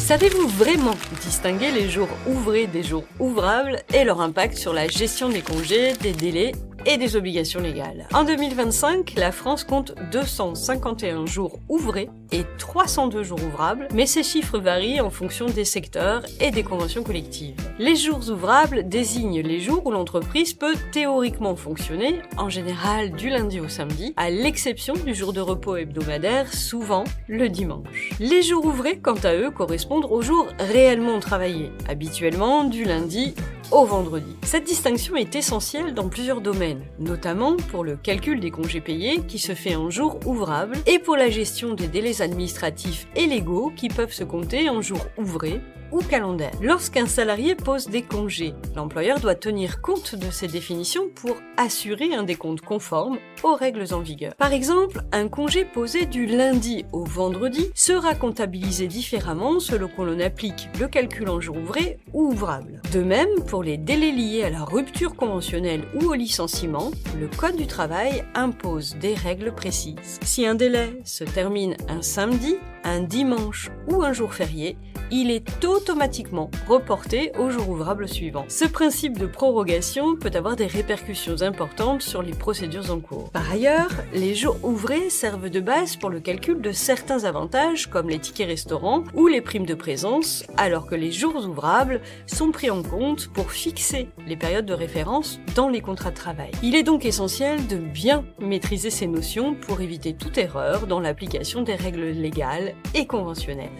Savez-vous vraiment distinguer les jours ouvrés des jours ouvrables et leur impact sur la gestion des congés, des délais et des obligations légales? En 2025, la France compte 251 jours ouvrés et 302 jours ouvrables, mais ces chiffres varient en fonction des secteurs et des conventions collectives. Les jours ouvrables désignent les jours où l'entreprise peut théoriquement fonctionner, en général du lundi au samedi, à l'exception du jour de repos hebdomadaire, souvent le dimanche. Les jours ouvrés, quant à eux, correspondent aux jours réellement travaillés, habituellement du lundi au vendredi. Cette distinction est essentielle dans plusieurs domaines, notamment pour le calcul des congés payés qui se fait en jours ouvrables et pour la gestion des délais administratifs et légaux qui peuvent se compter en jours ouvrés ou calendaires. Lorsqu'un salarié pose des congés, l'employeur doit tenir compte de ces définitions pour assurer un décompte conforme aux règles en vigueur. Par exemple, un congé posé du lundi au vendredi sera comptabilisé différemment selon que l'on applique le calcul en jours ouvrés ou ouvrables. De même, pour les délais liés à la rupture conventionnelle ou au licenciement, le Code du travail impose des règles précises. Si un délai se termine un samedi, un dimanche ou un jour férié, il est automatiquement reporté au jour ouvrable suivant. Ce principe de prorogation peut avoir des répercussions importantes sur les procédures en cours. Par ailleurs, les jours ouvrés servent de base pour le calcul de certains avantages comme les tickets restaurants ou les primes de présence, alors que les jours ouvrables sont pris en compte pour fixer les périodes de référence dans les contrats de travail. Il est donc essentiel de bien maîtriser ces notions pour éviter toute erreur dans l'application des règles légales et conventionnelles.